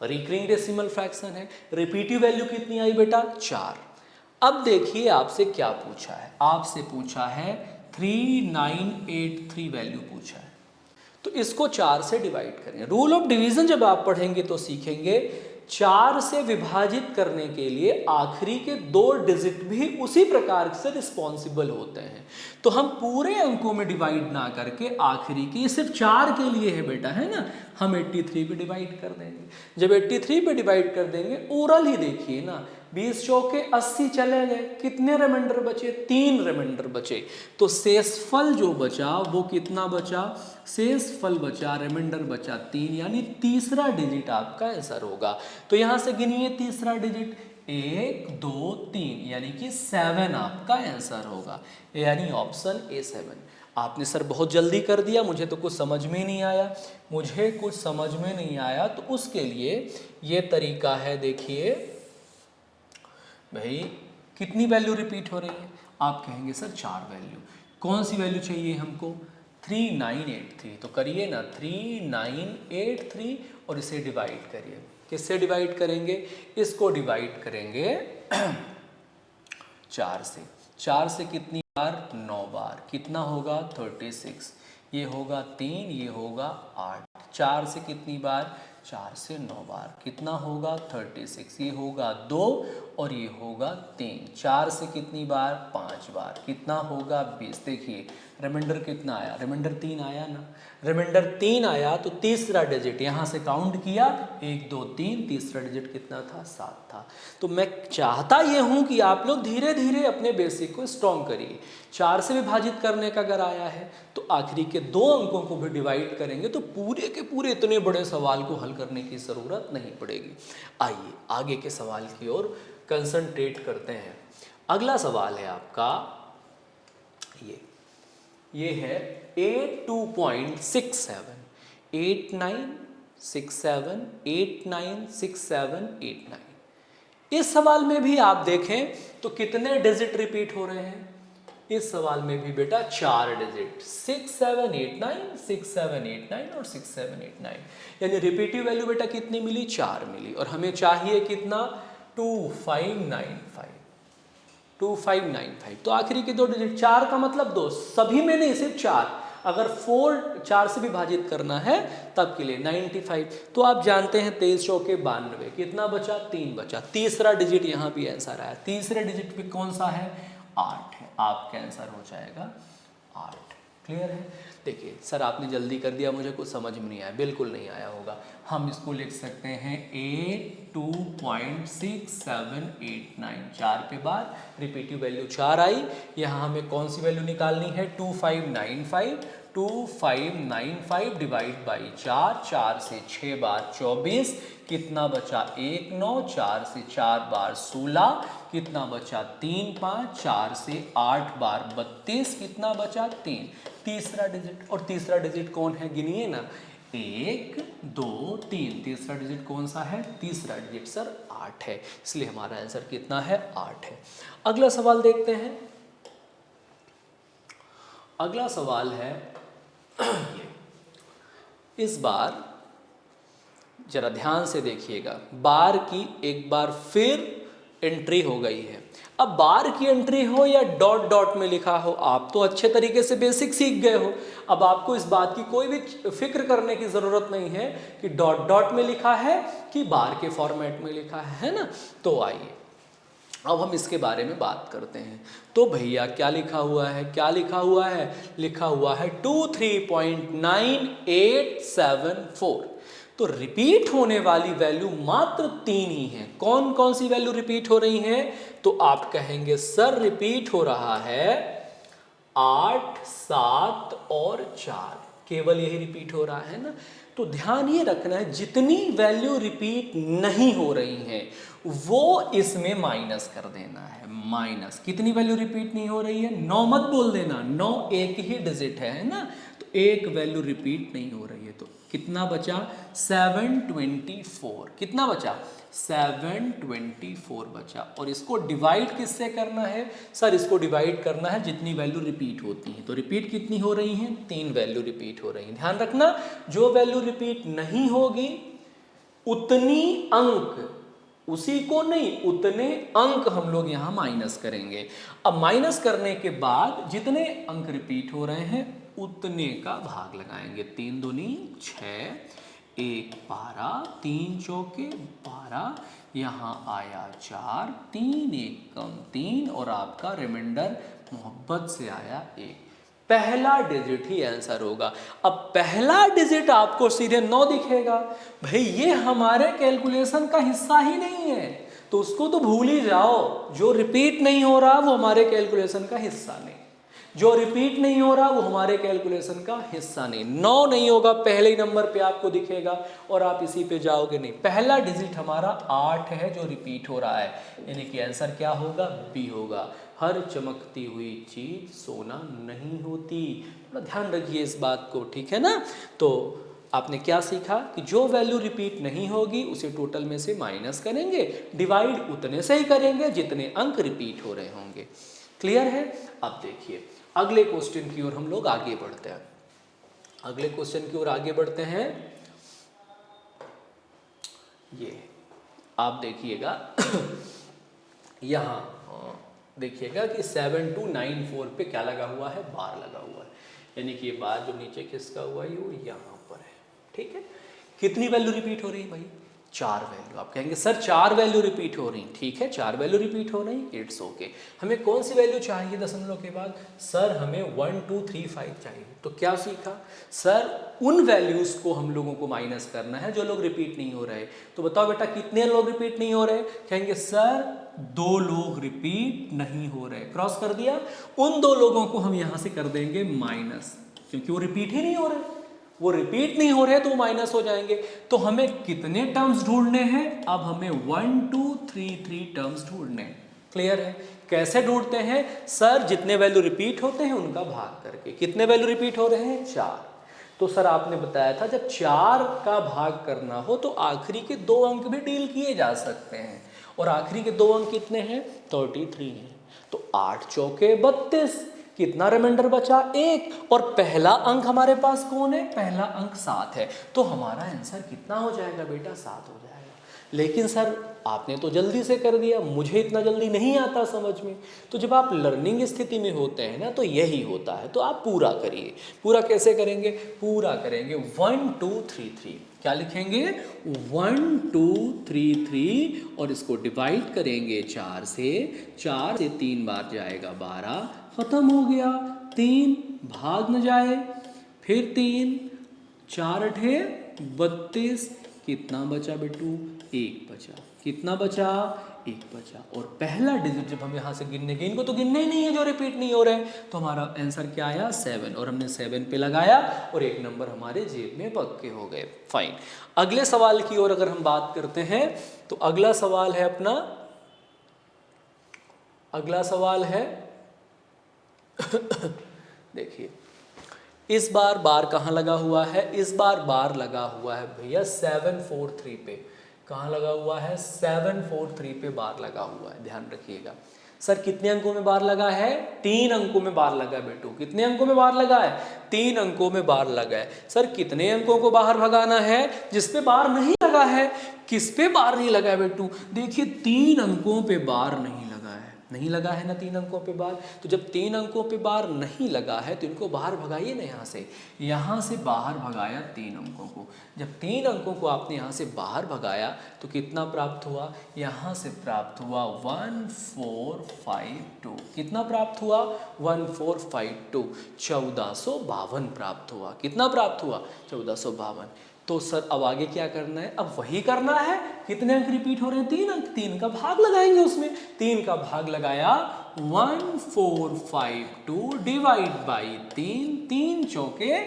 Speaker 1: रिकरिंग डेसिमल फ्रैक्शन है, रिपीटिव वैल्यू कितनी आई बेटा, 4। अब देखिए आपसे क्या पूछा है, आपसे पूछा है 3983 वैल्यू पूछा है, तो इसको 4 से डिवाइड करें। रूल ऑफ डिवीजन जब आप पढ़ेंगे तो सीखेंगे 4 से विभाजित करने के लिए आखिरी के 2 डिजिट भी उसी प्रकार से रिस्पॉन्सिबल होते हैं। तो हम पूरे अंकों में डिवाइड ना करके आखिरी के, ये सिर्फ 4 के लिए है बेटा, है ना, हम 83 पे डिवाइड कर देंगे। जब 83 पे डिवाइड कर देंगे, ओरल ही देखिए ना, 20 चौके 80 चले गए, कितने रिमाइंडर बचे, 3 रिमाइंडर बचे। तो शेषफल जो बचा वो कितना बचा, शेषफल बचा, रिमाइंडर बचा 3, यानी तीसरा डिजिट आपका आंसर होगा। तो यहां से गिनिए तीसरा डिजिट, 1 2 3, यानी कि 7 आपका आंसर होगा, यानी ऑप्शन ए 7। आपने सर बहुत जल्दी कर दिया, मुझे तो कुछ समझ में नहीं आया, मुझे कुछ समझ में नहीं आया, तो उसके लिए ये तरीका है। देखिए भाई कितनी वैल्यू रिपीट हो रही है, आप कहेंगे सर 4 वैल्यू, कौन सी वैल्यू चाहिए हमको, 3983। तो करिए ना 3983 और इसे डिवाइड करिए। किससे डिवाइड करेंगे, इसको डिवाइड करेंगे 4 से। 4 से कितनी बार, 9 बार, कितना होगा 36, ये होगा 3, ये होगा 8। 4 से कितनी बार, 4 से 9 बार, कितना होगा 36, ये होगा 2 और ये होगा 3। 4 से कितनी बार, 5 बार, कितना होगा 20। देखिए रिमाइंडर कितना आया, रिमाइंडर 3 आया ना, रिमाइंडर 3 आया तो तीसरा डिजिट यहाँ से काउंट किया, 1 2 3, तीसरा डिजिट कितना था, 7 था। तो मैं चाहता ये हूँ कि आप लोग धीरे धीरे अपने बेसिक को स्ट्रॉन्ग करिए। 4 से विभाजित करने का अगर आया है तो आखिरी के 2 अंकों को भी डिवाइड करेंगे तो पूरे के पूरे इतने बड़े सवाल को हल करने की ज़रूरत नहीं पड़ेगी। आइए आगे के सवाल की ओर कंसंट्रेट करते हैं। अगला सवाल है आपका ये है 82.67, 8967, 896789। इस सवाल में भी आप देखें तो कितने डिजिट रिपीट हो रहे हैं? इस सवाल में भी बेटा 4 डिजिट, 6 7 8 9, 6 7 8 9 और 6 7 8 9, यानी रिपीटिव वैल्यू बेटा कितनी मिली? 4 मिली। और हमें चाहिए कितना? 2595, 2595। तो आखिरी के 2 डिजिट, 4 का मतलब 2, सभी में नहीं सिर्फ 4, अगर 4 से विभाजित करना है तब के लिए 95। तो आप जानते हैं 23 चौके 92, कितना बचा? 3 बचा। तीसरा डिजिट यहाँ भी आंसर आया। तीसरे डिजिट पे कौन सा है? 8 है। आपका आंसर हो जाएगा 8। क्लियर है? देखिए सर आपने जल्दी कर दिया, मुझे कुछ समझ में नहीं आया। बिल्कुल नहीं आया होगा। हम इसको लिख सकते हैं 82.6789, 4 के बाद रिपीटिव वैल्यू 4 आई। यहाँ हमें कौन सी वैल्यू निकालनी है? 2595। 2595 डिवाइड बाई 4, 4 से 6 बार 24, कितना बचा? 1 9, 4 से 4 बार 16, कितना बचा? 3 5, 4 से 8 बार 32, कितना बचा? 3। तीसरा डिजिट, और तीसरा डिजिट कौन है? गिनिए ना, 1 2 3। तीसरा डिजिट कौन सा है? तीसरा डिजिट सर 8 है, इसलिए हमारा आंसर कितना है? 8 है। अगला सवाल देखते हैं। अगला सवाल है ये। इस बार जरा ध्यान से देखिएगा, बार की एक बार फिर एंट्री हो गई है। अब बार की एंट्री हो या डॉट डॉट में लिखा हो, आप तो अच्छे तरीके से बेसिक सीख गए हो। अब आपको इस बात की कोई भी फिक्र करने की ज़रूरत नहीं है कि डॉट डॉट में लिखा है कि बार के फॉर्मेट में लिखा है ना। तो आइए अब हम इसके बारे में बात करते हैं। तो भैया क्या लिखा हुआ है? क्या लिखा हुआ है? लिखा हुआ है 23.9874। तो रिपीट होने वाली वैल्यू मात्र 3 ही है। कौन कौन सी वैल्यू रिपीट हो रही हैं? तो आप कहेंगे सर रिपीट हो रहा है 8 7 और 4, केवल यही रिपीट हो रहा है ना। तो ध्यान ये रखना है, जितनी वैल्यू रिपीट नहीं हो रही हैं वो इसमें माइनस कर देना है। माइनस कितनी वैल्यू रिपीट नहीं हो रही है? 9 मत बोल देना, 9 एक ही डिजिट है ना, तो एक वैल्यू रिपीट नहीं हो रही है। तो कितना बचा? 724। कितना बचा? 724 बचा। और इसको डिवाइड किससे करना है? सर इसको डिवाइड करना है जितनी वैल्यू रिपीट होती हैं। तो रिपीट कितनी हो रही हैं? 3 वैल्यू रिपीट हो रही हैं। ध्यान रखना, जो वैल्यू रिपीट नहीं होगी उतनी अंक, उसी को नहीं उतने अंक हम लोग यहाँ माइनस करेंगे। अब माइनस करने के बाद जितने अंक रिपीट हो रहे हैं उतने का भाग लगाएंगे। 3 दूनी 6, 1 12, 3 चौके 12, यहाँ आया 4, 3 1 कम 3 और आपका रिमाइंडर मोहब्बत से आया 1। पहला डिजिट ही आंसर होगा। अब पहला डिजिट आपको सीधे 9 दिखेगा। भाई ये हमारे कैलकुलेशन का हिस्सा ही नहीं है, तो उसको तो भूल ही जाओ। जो रिपीट नहीं हो रहा वो हमारे कैलकुलेशन का हिस्सा नहीं, जो रिपीट नहीं हो रहा वो हमारे कैलकुलेशन का हिस्सा नहीं। 9 नहीं होगा, पहले ही नंबर पे आपको दिखेगा और आप इसी पे जाओगे नहीं। पहला डिजिट हमारा 8 है जो रिपीट हो रहा है, यानी कि आंसर क्या होगा? बी होगा। हर चमकती हुई चीज सोना नहीं होती। थोड़ा ध्यान रखिए इस बात को, ठीक है ना। तो आपने क्या सीखा कि जो वैल्यू रिपीट नहीं होगी उसे टोटल में से माइनस करेंगे, डिवाइड उतने से ही करेंगे जितने अंक रिपीट हो रहे होंगे। क्लियर है? अब देखिए अगले क्वेश्चन की ओर हम लोग आगे बढ़ते हैं। अगले क्वेश्चन की ओर आगे बढ़ते हैं। ये आप देखिएगा यहाँ देखिएगा कि 7294 पे क्या लगा हुआ है? बार लगा हुआ है, यानी कि ये बार जो नीचे खिसका हुआ है वो यहाँ पर है। ठीक है, कितनी वैल्यू रिपीट हो रही है भाई? 4 वैल्यू। आप कहेंगे सर 4 वैल्यू रिपीट हो रही। ठीक है, 4 वैल्यू रिपीट हो रही, इट्स ओके। हमें कौन सी वैल्यू चाहिए दशमलव के बाद? सर हमें 1 2 3 5 चाहिए। तो क्या सीखा? सर उन वैल्यूज़ को हम लोगों को माइनस करना है जो लोग रिपीट नहीं हो रहे। तो बताओ बेटा कितने लोग रिपीट नहीं हो रहे? कहेंगे सर 2 लोग रिपीट नहीं हो रहे। क्रॉस कर दिया, उन 2 लोगों को हम यहाँ से कर देंगे माइनस, क्योंकि वो रिपीट ही नहीं हो रहे। वो रिपीट नहीं हो रहे तो वो माइनस हो जाएंगे। तो हमें कितने टर्म्स ढूंढने हैं? अब हमें 1 2 3 3 टर्म्स ढूंढने हैं। क्लियर है? कैसे ढूंढते हैं? सर जितने वैल्यू रिपीट होते हैं उनका भाग करके। कितने वैल्यू रिपीट हो रहे हैं? 4। तो सर आपने बताया था जब 4 का भाग करना हो तो आखिरी के 2 अंक भी डील किए जा सकते हैं, और आखिरी के 2 अंक कितने हैं? 33 हैं। तो 8 चौके 32, कितना रिमाइंडर बचा? 1, और पहला अंक हमारे पास कौन है? पहला अंक 7 है। तो हमारा आंसर कितना हो जाएगा बेटा? 7 हो जाएगा। लेकिन सर आपने तो जल्दी से कर दिया, मुझे इतना जल्दी नहीं आता समझ में। तो जब आप लर्निंग स्थिति में होते हैं ना तो यही होता है। तो आप पूरा करिए। पूरा कैसे करेंगे? पूरा करेंगे 1 2 3 3। क्या लिखेंगे? 1 2 3 3, और इसको डिवाइड करेंगे 4 से। 4 से 3 बार जाएगा 12, खत्म हो गया। 3 भाग न जाए, फिर 3, 4 अठे 32, कितना बचा बेटू? 1 बचा। कितना बचा? 1 बचा। और पहला डिजिट जब हम यहाँ से गिनने, इनको तो गिनने ही नहीं है जो रिपीट नहीं हो रहे हैं, तो हमारा आंसर क्या आया? 7, और हमने 7 पे लगाया और 1 नंबर हमारे जेब में पक्के हो गए। फाइन। अगले सवाल की ओर अगर हम बात करते हैं तो अगला सवाल है अपना, अगला सवाल है देखिए, इस बार बार कहाँ लगा हुआ है? इस बार बार लगा हुआ है भैया 743 पे। कहाँ लगा हुआ है? 743 पे बार लगा हुआ है, ध्यान रखिएगा। सर कितने अंकों में बार लगा है? 3 अंकों में बार लगा है बेटू। कितने अंकों में बार लगा है? 3 अंकों में बार लगा है। सर कितने अंकों को बाहर भगाना है? जिस पे बार नहीं लगा है। किस पे बार नहीं लगा है बेटू? देखिए 3 अंकों पे बार नहीं लगा है, नहीं लगा है ना 3 अंकों पे बार। तो जब 3 अंकों पे बार नहीं लगा है तो इनको बाहर भगाइए ना यहाँ से बाहर भगाया 3 अंकों को। जब 3 अंकों को आपने यहाँ से बाहर भगाया तो कितना प्राप्त हुआ? यहाँ से प्राप्त हुआ 1452। कितना प्राप्त हुआ? 1452, 1452 प्राप्त हुआ। कितना प्राप्त हुआ? 1452। तो सर अब आगे क्या करना है? अब वही करना है। कितने अंक रिपीट हो रहे हैं? 3 अंक। 3 का भाग लगाएंगे उसमें। 3 का भाग लगाया 1452 डिवाइड बाई 3, 3 चौके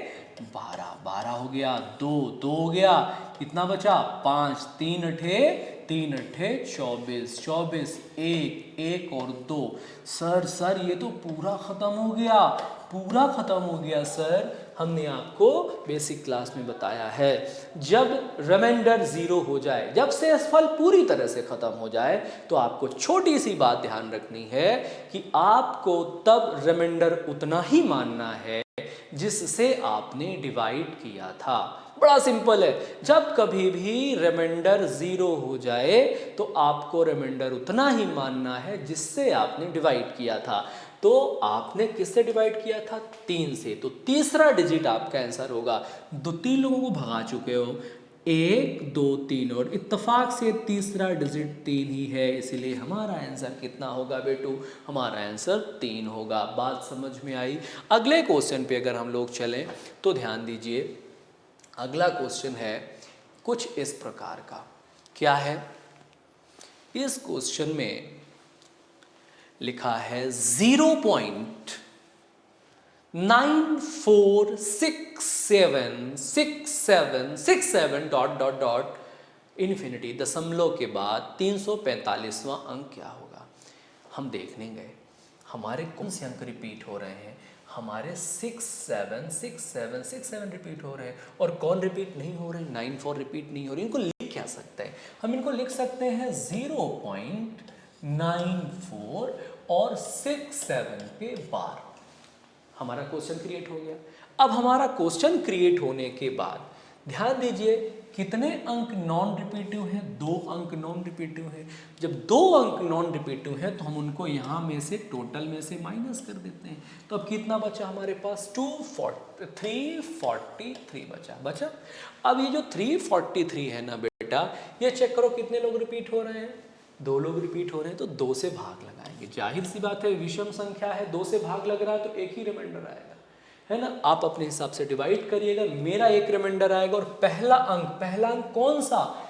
Speaker 1: 12, 12 हो गया। 2 2 हो गया। कितना बचा? 5, 3 अठे 24, 24, 1 और 2। सर ये तो पूरा खत्म हो गया, पूरा खत्म हो गया सर। हमने आपको बेसिक क्लास में बताया है, जब रिमाइंडर 0 हो जाए, जब शेषफल पूरी तरह से खत्म हो जाए, तो आपको छोटी सी बात ध्यान रखनी है कि आपको तब रिमाइंडर उतना ही मानना है जिससे आपने डिवाइड किया था। बड़ा सिंपल है। जब कभी भी रिमाइंडर 0 हो जाए तो आपको रिमाइंडर उतना ही मानना है जिससे आपने डिवाइड किया था। तो आपने किससे डिवाइड किया था? 3 से। तो तीसरा डिजिट आपका आंसर होगा। 3 लोगों को भगा चुके हो, 1 2 3, और इत्तेफाक से तीसरा डिजिट 3 ही है, इसलिए हमारा आंसर कितना होगा बेटू? हमारा आंसर 3 होगा। बात समझ में आई? अगले क्वेश्चन पे अगर हम लोग चलें तो ध्यान दीजिए। अगला क्वेश्चन है कुछ इस प्रकार का। क्या है? इस क्वेश्चन में लिखा है 0.94676767 डॉट इन्फिनिटी, दशमलव के बाद 345वां अंक क्या होगा? हम देखने गए हमारे कौन से अंक रिपीट हो रहे हैं। हमारे 6 7 6 7 6 7 रिपीट हो रहे हैं। और कौन रिपीट नहीं हो रहे? 9 4 रिपीट नहीं हो रही। इनको लिख क्या सकते हैं? हम इनको लिख सकते हैं 0.94 और 6 7 पे बार। हमारा क्वेश्चन क्रिएट हो गया। अब हमारा क्वेश्चन क्रिएट होने के बाद ध्यान दीजिए कितने अंक नॉन रिपीटिव हैं? 2 अंक नॉन रिपीटिव हैं। जब 2 अंक नॉन रिपीटिव हैं तो हम उनको यहाँ में से टोटल में से माइनस कर देते हैं। तो अब कितना बचा हमारे पास? 343 बचा। अब ये जो 343 है ना बेटा, ये चेक करो कितने लोग रिपीट हो रहे हैं? 2 लोग रिपीट हो रहे हैं, तो 2 से भाग लगाएंगे। जाहिर सी बात है, विषम संख्या है, 2 से भाग लग रहा है तो एक ही रिमाइंडर आएगा, है ना। आप अपने हिसाब से डिवाइड करिएगा। मेरा एक रिमाइंडर आएगा और पहला अंक कौन सा?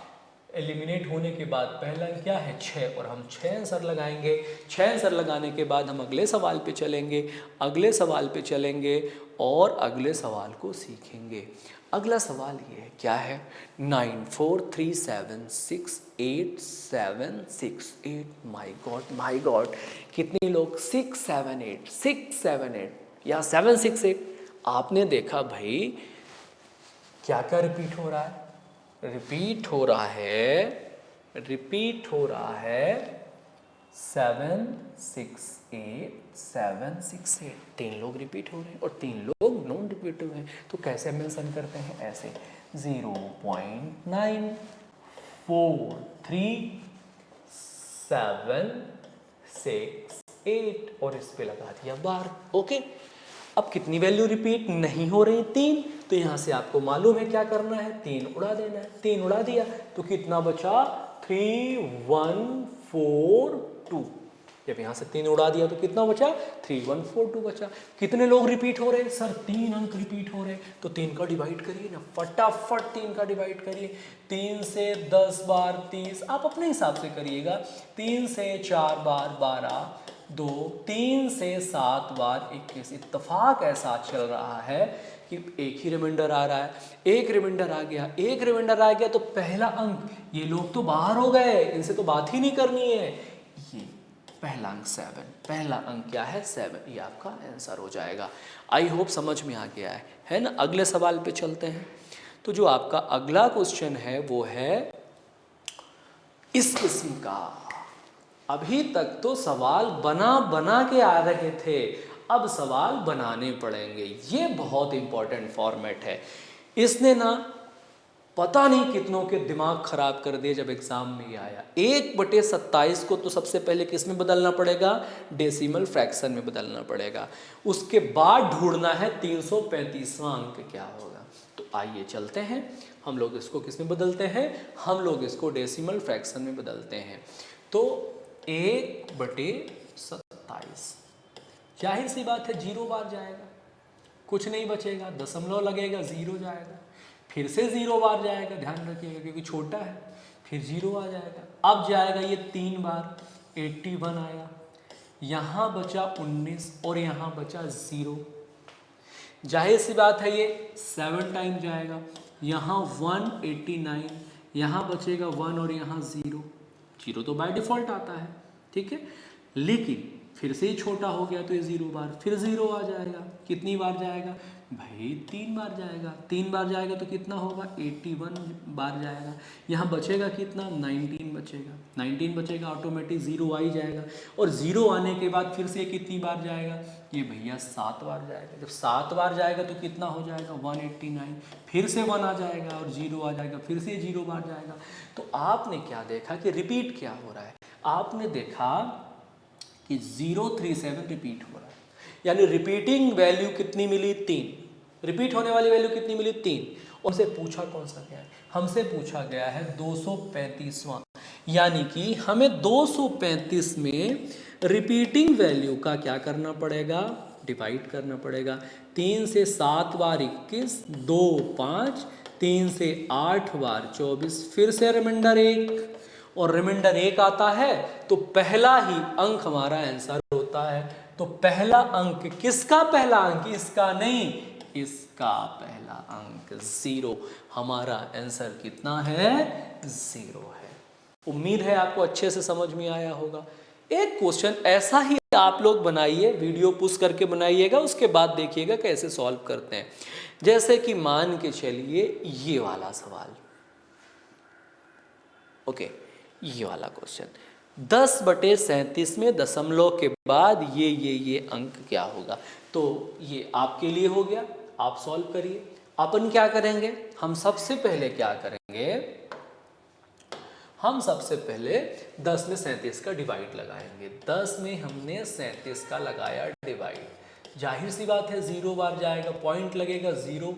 Speaker 1: एलिमिनेट होने के बाद पहला अंक क्या है? 6, और हम 6 आंसर लगाएंगे। 6 आंसर लगाने के बाद हम अगले सवाल पे चलेंगे, और अगले सवाल को सीखेंगे। अगला सवाल ये है, क्या है? 9437686768। माय गॉड, कितने लोग? 678 या 768। आपने देखा भाई क्या क्या रिपीट हो रहा है? रिपीट हो रहा है 7 6 8 7 6 8। 3 लोग रिपीट हो रहे हैं और 3 लोग नॉन रिपीट हुए हैं। तो कैसे मेंशन करते हैं? ऐसे 0.943 7 6 8 और इस पे लगा दिया बार। ओके, अब कितनी वैल्यू रिपीट नहीं हो रही? 3। तो यहां से आपको मालूम है क्या करना है, 3 उड़ा देना है। 3 उड़ा दिया तो कितना बचा? 3 1 4 2। जब यहां से 3 उड़ा दिया तो कितना बचा? 3 1 4 2 बचा। कितने लोग रिपीट हो रहे हैं? सर 3 अंक रिपीट हो रहे हैं। तो 3 का डिवाइड करिए ना, फटाफट 3 का डिवाइड करिए। 3 से 10 बार 30, आप अपने हिसाब से करिएगा। 3 से 4 बार 12 2, 3 से 7 बार 21। इत्तेफाक ऐसा चल रहा है कि एक ही रिमाइंडर आ रहा है। एक रिमाइंडर आ गया, एक रिमाइंडर आ गया तो पहला अंक, ये लोग तो बाहर हो गए, इनसे तो बात ही नहीं करनी है। ये पहला अंक 7, पहला अंक क्या है? 7। ये आपका आंसर हो जाएगा। आई होप समझ में आ गया है ना? अगले सवाल पे चलते हैं। तो जो आपका अगला क्वेश्चन है वो है इस किस्म का। अभी तक तो सवाल बना बना के आ रहे थे, अब सवाल बनाने पड़ेंगे। ये बहुत इंपॉर्टेंट फॉर्मेट है। इसने ना पता नहीं कितनों के दिमाग खराब कर दिए जब एग्जाम में ये आया। 1/27 को तो सबसे पहले किस में बदलना पड़ेगा? डेसिमल फ्रैक्शन में बदलना पड़ेगा। उसके बाद ढूंढना है 335वां अंक क्या होगा। तो आइए चलते हैं, हम लोग इसको किस में बदलते हैं? हम लोग इसको डेसिमल फ्रैक्शन में बदलते हैं। तो 1/27, जाहिर सी बात है 0 बार जाएगा, कुछ नहीं बचेगा, दशमलव लगेगा, 0 जाएगा, फिर से 0 बार जाएगा, ध्यान रखिएगा क्योंकि छोटा है, फिर 0 आ जाएगा। अब जाएगा ये 3 बार, 81 आया, यहाँ बचा 19 और यहाँ बचा 0। जाहिर सी बात है ये 7 टाइम जाएगा, यहाँ 189, यहाँ बचेगा 1 और यहाँ 0। 0 तो बाय डिफ़ॉल्ट आता है, ठीक है, लेकिन फिर से ही छोटा हो गया तो ये 0 बार, फिर 0 आ जाएगा। कितनी बार जाएगा भाई? 3 बार जाएगा। 3 बार जाएगा तो कितना होगा? 81 बार जाएगा। यहाँ बचेगा कितना? 19 बचेगा। 19 बचेगा, ऑटोमेटिक 0 आ ही जाएगा। और 0 आने के बाद फिर से कितनी बार जाएगा? ये भैया 7 बार जाएगा। जब 7 बार जाएगा तो कितना हो जाएगा? 189, फिर से 1 आ जाएगा और 0 आ जाएगा, फिर से 0 बार जाएगा। तो आपने क्या देखा कि रिपीट क्या हो रहा है? आपने देखा कि 037 रिपीट हो रहा है, यानी रिपीटिंग वैल्यू कितनी मिली? 3। रिपीट होने वाली वैल्यू कितनी मिली? 3। और से पूछा कौन सा गया है? हमसे पूछा गया है 235वां, यानी कि हमें 235 में रिपीटिंग वैल्यू का क्या करना पड़ेगा? डिवाइड करना पड़ेगा। 3 से 7 बार 21, 2 5, 3 से 8 बार 24, फिर से रिमाइंडर 1, और रिमाइंडर 1 आता है तो पहला ही अंक हमारा आंसर होता है। तो पहला अंक किसका? पहला अंक इसका नहीं, इसका पहला अंक 0। हमारा आंसर कितना है? 0 है। उम्मीद है आपको अच्छे से समझ में आया होगा। एक क्वेश्चन ऐसा ही आप लोग बनाइए, वीडियो पुश करके बनाइएगा, उसके बाद देखिएगा कैसे सॉल्व करते हैं। जैसे कि मान के चलिए ये वाला सवाल, ओके, ये वाला क्वेश्चन 10/37 में दशमलव के बाद ये अंक क्या होगा? तो ये आपके लिए हो गया, आप सॉल्व करिए। अपन क्या करेंगे? हम सबसे पहले क्या करेंगे? हम सबसे पहले 10 में 37 का डिवाइड लगाएंगे। 10 में हमने 37 का लगाया डिवाइड, जाहिर सी बात है 0 बार जाएगा, पॉइंट लगेगा 0,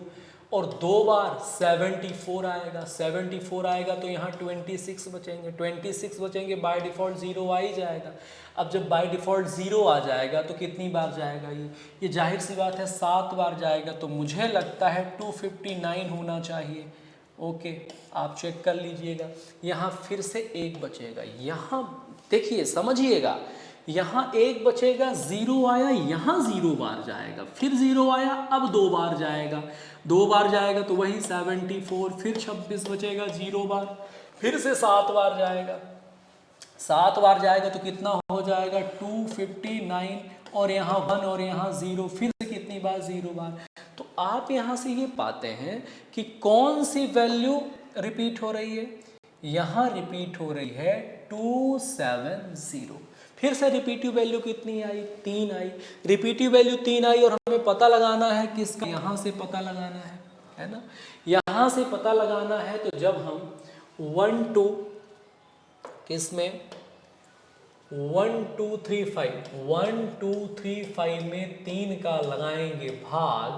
Speaker 1: और 2 बार 74 आएगा। 74 आएगा तो यहाँ 26 बचेंगे, 26 बचेंगे, बाय डिफ़ॉल्ट 0 आ ही जाएगा। अब जब बाय डिफ़ॉल्ट 0 आ जाएगा तो कितनी बार जाएगा? ये जाहिर सी बात है 7 बार जाएगा। तो मुझे लगता है 259 होना चाहिए। ओके, आप चेक कर लीजिएगा। यहाँ फिर से 1 बचेगा, यहाँ देखिए समझिएगा, यहाँ 1 बचेगा, 0 आया, यहाँ 0 बार जाएगा, फिर 0 आया, अब 2 बार जाएगा, 2 बार जाएगा तो वही 74, फिर 26 बचेगा 0 बार, फिर से 7 बार जाएगा, 7 बार जाएगा तो कितना हो जाएगा? 259, और यहाँ 1 और यहाँ 0, फिर से कितनी बार? 0 बार। तो आप यहाँ से ये पाते हैं कि कौन सी वैल्यू रिपीट हो रही है, यहाँ रिपीट हो रही है 270। फिर से रिपीटिव वैल्यू कितनी आई, 3 आई। रिपीटिव वैल्यू 3 आई और हमें पता लगाना है किसका, यहाँ से पता लगाना है ना, यहाँ से पता लगाना है। तो जब हम 1 2 किस में 1 2 3 5 1 2 3 5 में 3 का लगाएंगे भाग,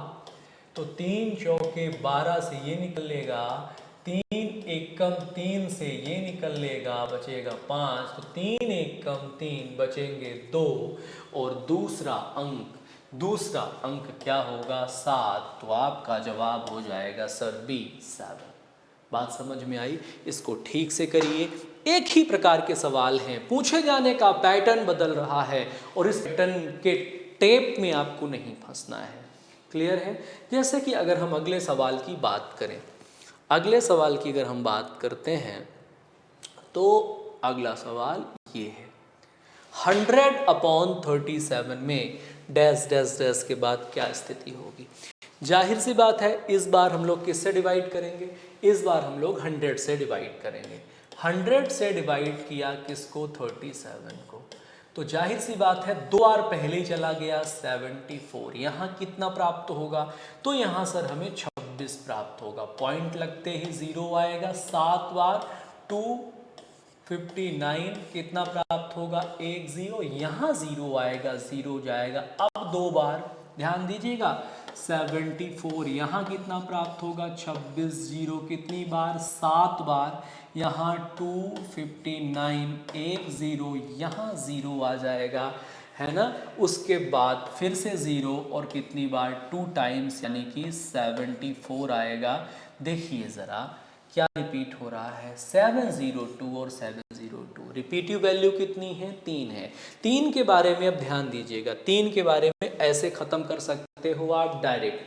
Speaker 1: तो 3 चौके 12 से ये निकलेगा, 3 एकम 3 से ये निकल लेगा, बचेगा 5, तो 3 एकम 3 बचेंगे 2, और दूसरा अंक क्या होगा, 7। तो आपका जवाब हो जाएगा सर बी, 7। बात समझ में आई? इसको ठीक से करिए। एक ही प्रकार के सवाल हैं, पूछे जाने का पैटर्न बदल रहा है और इस पैटर्न के टेप में आपको नहीं फंसना है। क्लियर है? जैसे कि अगर हम अगले सवाल की बात करें, अगले सवाल की अगर हम बात करते हैं तो अगला सवाल ये है, 100/37 में डैश डैश डैश के बाद क्या स्थिति होगी। जाहिर सी बात है, इस बार हम लोग किससे डिवाइड करेंगे, इस बार हम लोग 100 से डिवाइड करेंगे। 100 से डिवाइड किया किसको, 37 को, तो जाहिर सी बात है 2 बार पहले ही चला गया, 74। यहाँ कितना प्राप्त होगा, तो यहाँ सर हमें 26 प्राप्त होगा। पॉइंट लगते ही 0 आएगा, 7 बार 259 कितना प्राप्त होगा, 1 0, यहाँ 0 आएगा, 0 जाएगा। अब 2 बार ध्यान दीजिएगा, 74, यहाँ कितना प्राप्त होगा, 26 0 कितनी बार, 7 बार, यहाँ 259, 1 0, यहाँ 0 आ जाएगा, है ना। उसके बाद फिर से 0 और कितनी बार, 2 टाइम्स, यानी कि 74 आएगा। देखिए ज़रा क्या रिपीट हो रहा है, 702 और 702। रिपीटिव वैल्यू कितनी है, 3 है। 3 के बारे में अब ध्यान दीजिएगा, 3 के बारे में ऐसे ख़त्म कर सकते हो आप डायरेक्ट,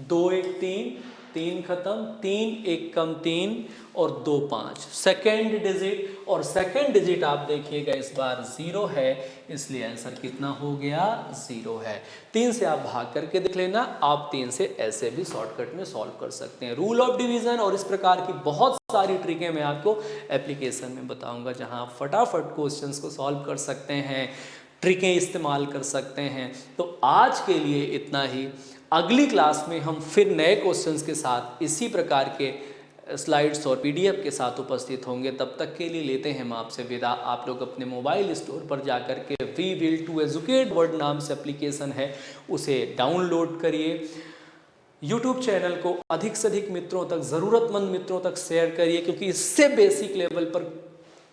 Speaker 1: 2 1 3, 3 खत्म, 3 1 कम 3 और 2 5, सेकेंड डिजिट, और सेकेंड डिजिट आप देखिएगा इस बार 0 है, इसलिए आंसर कितना हो गया, 0 है। 3 से आप भाग करके देख लेना, आप 3 से ऐसे भी शॉर्टकट में सॉल्व कर सकते हैं। रूल ऑफ डिवीजन और इस प्रकार की बहुत सारी ट्रिकें मैं आपको एप्लीकेशन में बताऊंगा, जहां आप फटाफट क्वेश्चंस को सॉल्व कर सकते हैं, ट्रिकें इस्तेमाल कर सकते हैं। तो आज के लिए इतना ही। अगली क्लास में हम फिर नए क्वेश्चंस के साथ इसी प्रकार के स्लाइड्स और पीडीएफ के साथ उपस्थित होंगे। तब तक के लिए लेते हैं हम आपसे विदा। आप लोग अपने मोबाइल स्टोर पर जाकर के we will to educate word नाम से एप्लीकेशन है, उसे डाउनलोड करिए। यूट्यूब चैनल को अधिक से अधिक मित्रों तक, ज़रूरतमंद मित्रों तक शेयर करिए, क्योंकि इससे बेसिक लेवल पर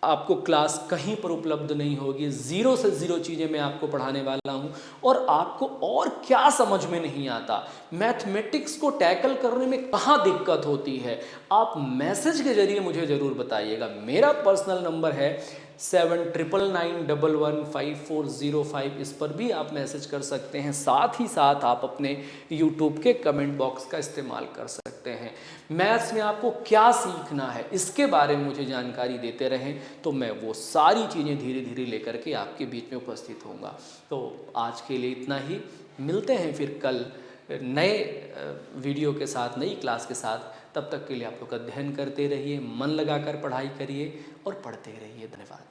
Speaker 1: आपको क्लास कहीं पर उपलब्ध नहीं होगी। 0 से 0 चीज़ें मैं आपको पढ़ाने वाला हूं, और आपको और क्या समझ में नहीं आता, मैथमेटिक्स को टैकल करने में कहाँ दिक्कत होती है, आप मैसेज के जरिए मुझे ज़रूर बताइएगा। मेरा पर्सनल नंबर है 7999115405, इस पर भी आप मैसेज कर सकते हैं। साथ ही साथ आप अपने यूट्यूब के कमेंट बॉक्स का इस्तेमाल कर सकते हैं। मैथ्स में आपको क्या सीखना है, इसके बारे में मुझे जानकारी देते रहें, तो मैं वो सारी चीज़ें धीरे धीरे लेकर के आपके बीच में उपस्थित होऊंगा। तो आज के लिए इतना ही, मिलते हैं फिर कल नए वीडियो के साथ, नई क्लास के साथ। तब तक के लिए आप लोग अध्ययन करते रहिए, मन लगाकर पढ़ाई करिए और पढ़ते रहिए। धन्यवाद।